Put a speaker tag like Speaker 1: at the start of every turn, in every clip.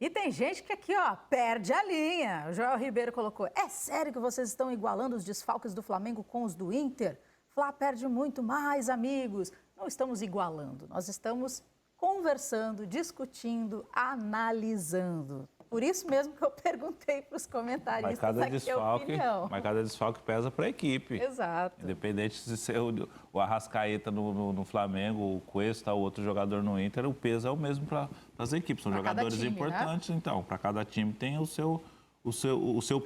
Speaker 1: E tem gente que aqui, ó, perde a linha. O Joel Ribeiro colocou: é sério que vocês estão igualando os desfalques do Flamengo com os do Inter? Fla perde muito mais, amigos. Não estamos igualando, nós estamos conversando, discutindo, analisando. Por isso mesmo que eu perguntei para os comentaristas aqui a opinião.
Speaker 2: Mas cada desfalque pesa para a equipe.
Speaker 1: Exato.
Speaker 2: Independente de ser o Arrascaeta no Flamengo, o Cuesta, o outro jogador no Inter, o peso é o mesmo para as equipes. São jogadores time, importantes, né? Então, para cada time tem o seu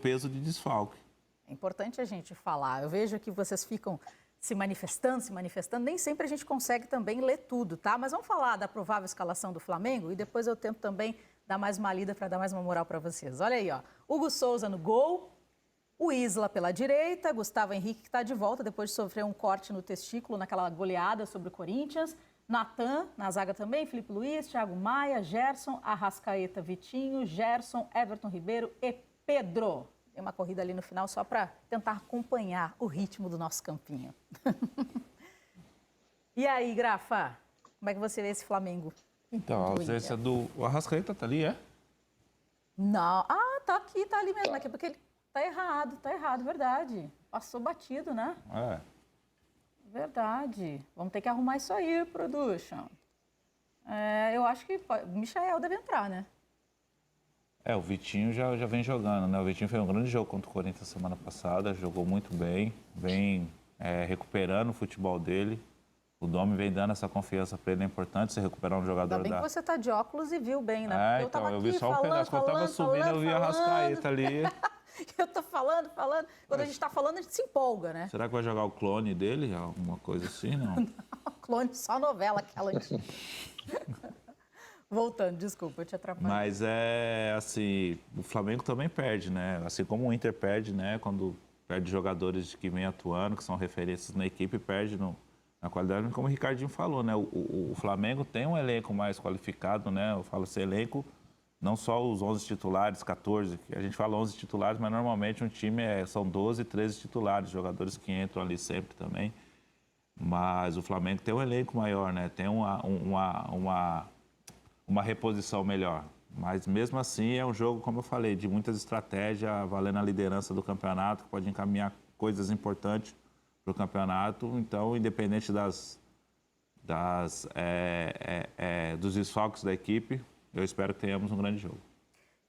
Speaker 2: peso de desfalque.
Speaker 1: É importante a gente falar. Eu vejo que vocês ficam se manifestando, nem sempre a gente consegue também ler tudo, tá? Mas vamos falar da provável escalação do Flamengo e depois eu tento também dar mais uma lida para dar mais uma moral para vocês. Olha aí, ó. Hugo Souza no gol, o Isla pela direita, Gustavo Henrique que está de volta depois de sofrer um corte no testículo naquela goleada sobre o Corinthians. Natan na zaga também, Felipe Luiz, Thiago Maia, Gerson, Arrascaeta, Vitinho, Gerson, Everton Ribeiro e Pedro. Tem uma corrida ali no final só para tentar acompanhar o ritmo do nosso campinho. E aí, Grafa, como é que você vê esse Flamengo?
Speaker 2: Então, a ausência do Arrascaeta tá ali, é?
Speaker 1: Não, tá aqui, tá ali mesmo, aqui, porque ele tá errado, verdade. Passou batido, né?
Speaker 2: É.
Speaker 1: Verdade. Vamos ter que arrumar isso aí, Production. Eu acho que o Michael deve entrar, né?
Speaker 2: O Vitinho já vem jogando, né? O Vitinho fez um grande jogo contra o Corinthians semana passada, jogou muito bem, vem recuperando o futebol dele. O Domi vem dando essa confiança para ele, é importante você recuperar um jogador.
Speaker 1: Ainda bem que você tá de óculos e viu bem, né? Porque
Speaker 2: eu vi só um pedaço, quando eu tava subindo, eu vi a Arrascaeta ali.
Speaker 1: Eu tô falando. Quando a gente tá falando, a gente se empolga, né?
Speaker 2: Será que vai jogar o clone dele? Alguma coisa assim, não?
Speaker 1: Não, clone, só novela aquela antiga. Voltando, desculpa, eu te atrapalhei.
Speaker 2: Mas assim, o Flamengo também perde, né? Assim como o Inter perde, né? Quando perde jogadores que vêm atuando, que são referências na equipe, perde na qualidade, como o Ricardinho falou, né? O Flamengo tem um elenco mais qualificado, né? Eu falo esse elenco, não só os 11 titulares, 14, que a gente fala 11 titulares, mas normalmente um time são 12, 13 titulares, jogadores que entram ali sempre também. Mas o Flamengo tem um elenco maior, né? Tem uma reposição melhor. Mas mesmo assim é um jogo, como eu falei, de muitas estratégias, valendo a liderança do campeonato, que pode encaminhar coisas importantes para o campeonato. Então, independente dos desfalques da equipe, eu espero que tenhamos um grande jogo.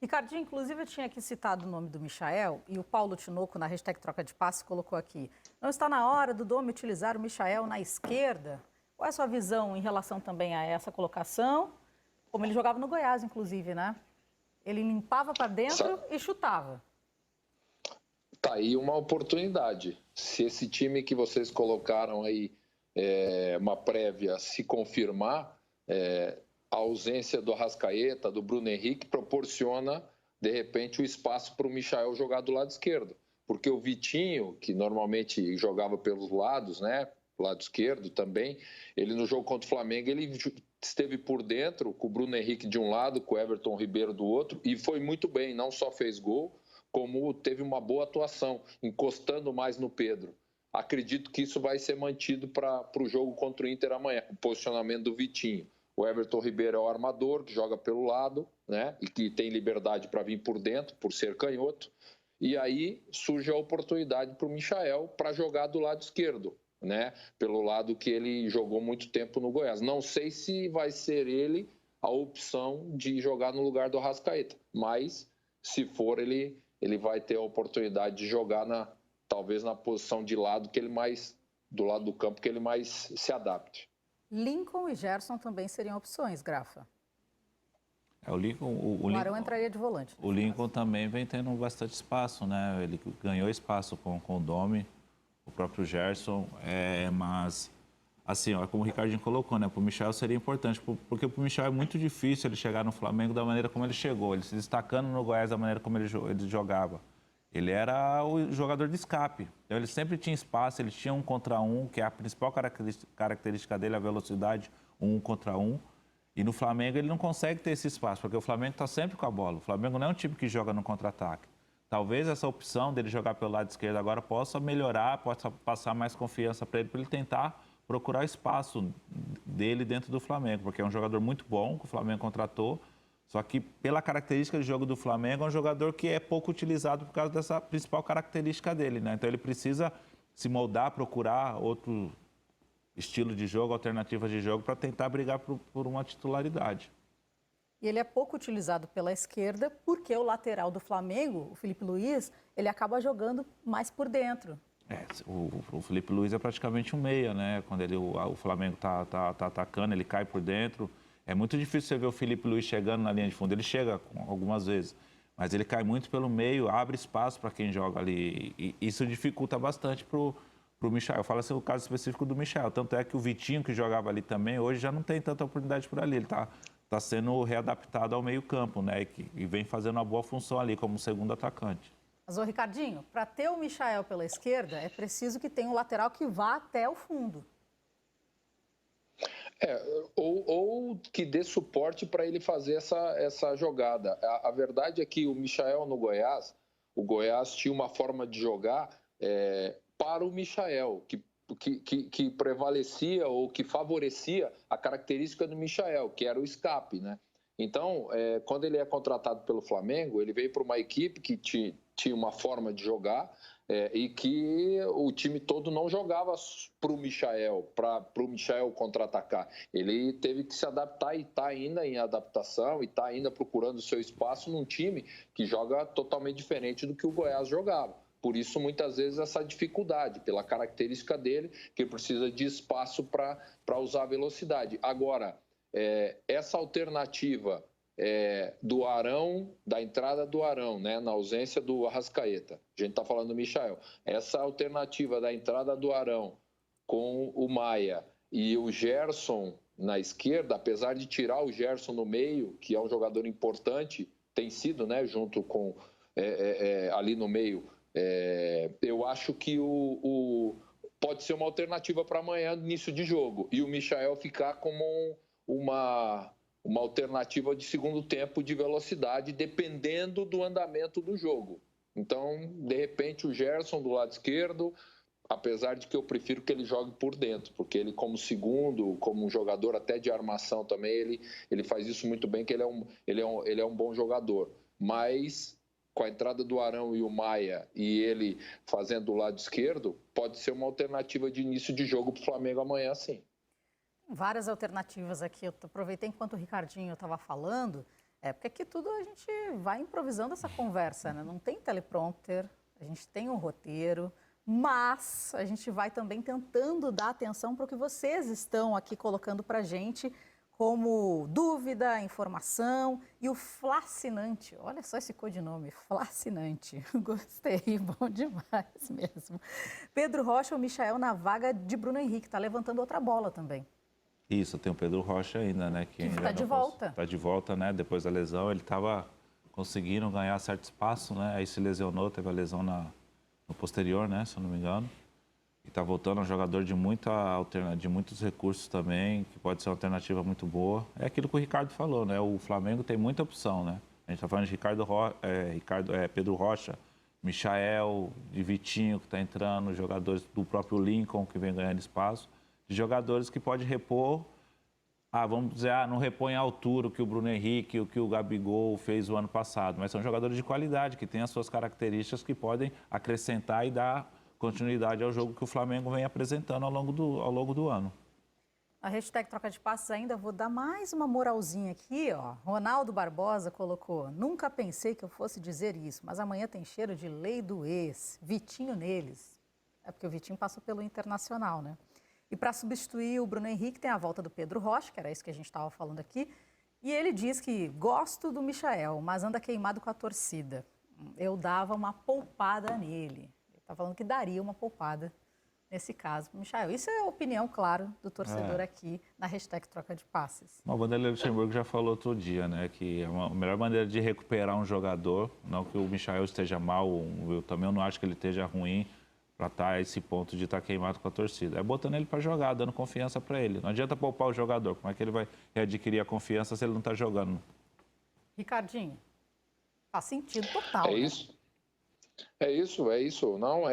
Speaker 1: Ricardinho, inclusive eu tinha aqui citado o nome do Michael e o Paulo Tinoco, na hashtag Troca de Passe, colocou aqui: não está na hora do Domi utilizar o Michael na esquerda? Qual é a sua visão em relação também a essa colocação? Como ele jogava no Goiás, inclusive, né? Ele limpava para dentro e chutava.
Speaker 3: Tá aí uma oportunidade. Se esse time que vocês colocaram aí, uma prévia, se confirmar, a ausência do Arrascaeta, do Bruno Henrique, proporciona, de repente, o espaço para o Michael jogar do lado esquerdo. Porque o Vitinho, que normalmente jogava pelos lados, né? Lado esquerdo também, ele no jogo contra o Flamengo, ele esteve por dentro, com o Bruno Henrique de um lado, com o Everton Ribeiro do outro, e foi muito bem, não só fez gol, como teve uma boa atuação, encostando mais no Pedro. Acredito que isso vai ser mantido para o jogo contra o Inter amanhã, o posicionamento do Vitinho. O Everton Ribeiro é o armador, que joga pelo lado, né, e que tem liberdade para vir por dentro, por ser canhoto, e aí surge a oportunidade para o Michael para jogar do lado esquerdo, né, pelo lado que ele jogou muito tempo no Goiás. Não sei se vai ser ele a opção de jogar no lugar do Arrascaeta, mas se for, ele vai ter a oportunidade de jogar talvez na posição de lado que ele mais, do lado do campo que ele mais se adapte.
Speaker 1: Lincoln e Gerson também seriam opções, Grafa.
Speaker 2: O Lincoln,
Speaker 1: o Arão entraria de volante.
Speaker 2: O Lincoln também vem tendo bastante espaço, né? Ele ganhou espaço com o Domi, o próprio Gerson, mas assim, como o Ricardinho colocou, né? Para o Michael seria importante, porque para o Michael é muito difícil ele chegar no Flamengo da maneira como ele chegou, ele se destacando no Goiás da maneira como ele jogava. Ele era o jogador de escape, então ele sempre tinha espaço, ele tinha 1 contra 1, que é a principal característica dele, a velocidade, 1 contra 1. E no Flamengo ele não consegue ter esse espaço, porque o Flamengo está sempre com a bola. O Flamengo não é um time que joga no contra-ataque. Talvez essa opção dele jogar pelo lado esquerdo agora possa melhorar, possa passar mais confiança para ele tentar procurar espaço dele dentro do Flamengo, porque é um jogador muito bom que o Flamengo contratou, Só que, pela característica de jogo do Flamengo, é um jogador que é pouco utilizado por causa dessa principal característica dele, né? Então, ele precisa se moldar, procurar outro estilo de jogo, alternativa de jogo, para tentar brigar por uma titularidade.
Speaker 1: E ele é pouco utilizado pela esquerda porque o lateral do Flamengo, o Felipe Luiz, ele acaba jogando mais por dentro.
Speaker 2: O Felipe Luiz é praticamente um meia, né? Quando o Flamengo tá atacando, ele cai por dentro. É muito difícil você ver o Felipe Luiz chegando na linha de fundo. Ele chega algumas vezes, mas ele cai muito pelo meio, abre espaço para quem joga ali. E isso dificulta bastante pro Michael. Eu falo assim o caso específico do Michael. Tanto é que o Vitinho, que jogava ali também, hoje já não tem tanta oportunidade por ali. Ele tá sendo readaptado ao meio-campo, né? E vem fazendo uma boa função ali como segundo atacante.
Speaker 1: Mas, ô Ricardinho, para ter o Michael pela esquerda, é preciso que tenha um lateral que vá até o fundo.
Speaker 3: Ou que dê suporte para ele fazer essa jogada. A verdade é que o Michael no Goiás, o Goiás tinha uma forma de jogar para o Michael, que prevalecia ou que favorecia a característica do Michael, que era o escape, né? Então, quando ele é contratado pelo Flamengo, ele veio para uma equipe que tinha uma forma de jogar e que o time todo não jogava para o Michael contra-atacar. Ele teve que se adaptar e está ainda em adaptação e está ainda procurando o seu espaço num time que joga totalmente diferente do que o Goiás jogava. Por isso, muitas vezes, essa dificuldade, pela característica dele, que ele precisa de espaço para usar a velocidade. Agora, essa alternativa do Arão, da entrada do Arão, né, na ausência do Arrascaeta, a gente está falando do Michael, essa alternativa da entrada do Arão com o Maia e o Gerson na esquerda, apesar de tirar o Gerson no meio, que é um jogador importante, tem sido, né, junto com ali no meio, eu acho que pode ser uma alternativa para amanhã, início de jogo, e o Michael ficar como uma alternativa de segundo tempo de velocidade, dependendo do andamento do jogo. Então, de repente, o Gerson do lado esquerdo, apesar de que eu prefiro que ele jogue por dentro, porque ele, como segundo, como um jogador até de armação também, ele faz isso muito bem, que ele é um bom jogador. Mas, com a entrada do Arão e o Maia e ele fazendo do lado esquerdo, pode ser uma alternativa de início de jogo para o Flamengo amanhã, sim.
Speaker 1: Várias alternativas aqui. Eu aproveitei enquanto o Ricardinho estava falando, porque aqui tudo a gente vai improvisando essa conversa, né? Não tem teleprompter, a gente tem um roteiro, mas a gente vai também tentando dar atenção para o que vocês estão aqui colocando para a gente como dúvida, informação e o Flacinante. Olha só esse codinome, Flacinante. Gostei, bom demais mesmo. Pedro Rocha ou Michael na vaga de Bruno Henrique, está levantando outra bola também.
Speaker 2: Isso, tem o Pedro Rocha ainda, né? Que
Speaker 1: está de volta.
Speaker 2: Está de volta, né? Depois da lesão, ele estava conseguindo ganhar certo espaço, né? Aí se lesionou, teve a lesão no posterior, né? Se eu não me engano. E está voltando, um jogador de muitos recursos também, que pode ser uma alternativa muito boa. É aquilo que o Ricardo falou, né? O Flamengo tem muita opção, né? A gente está falando de Pedro Rocha, Michael, de Vitinho, que está entrando, jogadores do próprio Lincoln, que vem ganhando espaço, de jogadores que pode repor, vamos dizer, não repõe a altura o que o Bruno Henrique, o que o Gabigol fez o ano passado, mas são jogadores de qualidade, que têm as suas características que podem acrescentar e dar continuidade ao jogo que o Flamengo vem apresentando ao longo do ano.
Speaker 1: A hashtag Troca de Passes ainda, vou dar mais uma moralzinha aqui, ó. Ronaldo Barbosa colocou: nunca pensei que eu fosse dizer isso, mas amanhã tem cheiro de lei do ex, Vitinho neles. É porque o Vitinho passou pelo Internacional, né? E para substituir o Bruno Henrique tem a volta do Pedro Rocha, que era isso que a gente estava falando aqui, e ele diz que gosto do Michael, mas anda queimado com a torcida. Eu dava uma poupada nele. Está falando que daria uma poupada nesse caso. Michael, isso é a opinião, claro, do torcedor aqui na hashtag Troca de Passes.
Speaker 2: O Vanderlei Luxemburgo já falou outro dia, né, que a melhor maneira de recuperar um jogador, não que o Michael esteja mal, eu também não acho que ele esteja ruim para estar a esse ponto de estar queimado com a torcida, é botando ele para jogar, dando confiança para ele. Não adianta poupar o jogador, como é que ele vai readquirir a confiança se ele não está jogando?
Speaker 1: Ricardinho, faz sentido total.
Speaker 3: É isso. É isso. Não,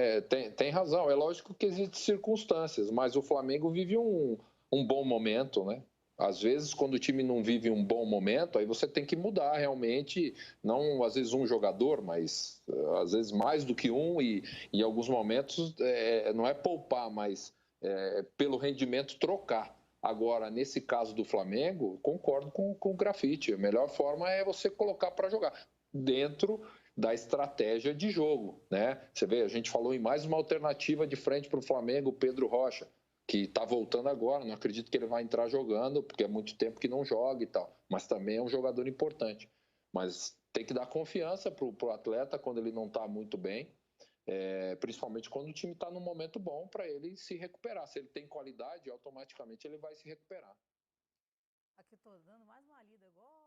Speaker 3: tem razão. É lógico que existem circunstâncias, mas o Flamengo vive um bom momento, né? Às vezes, quando o time não vive um bom momento, aí você tem que mudar realmente, não às vezes um jogador, mas às vezes mais do que um, e em alguns momentos não é poupar, mas pelo rendimento trocar. Agora, nesse caso do Flamengo, concordo com o Grafite. A melhor forma é você colocar para jogar dentro da estratégia de jogo, né? Você vê, a gente falou em mais uma alternativa de frente para o Flamengo, o Pedro Rocha, que está voltando agora. Não acredito que ele vai entrar jogando, porque é muito tempo que não joga e tal. Mas também é um jogador importante. Mas tem que dar confiança para o atleta quando ele não está muito bem. Principalmente quando o time está num momento bom para ele se recuperar. Se ele tem qualidade, automaticamente ele vai se recuperar.
Speaker 1: Aqui estou dando mais uma lida igual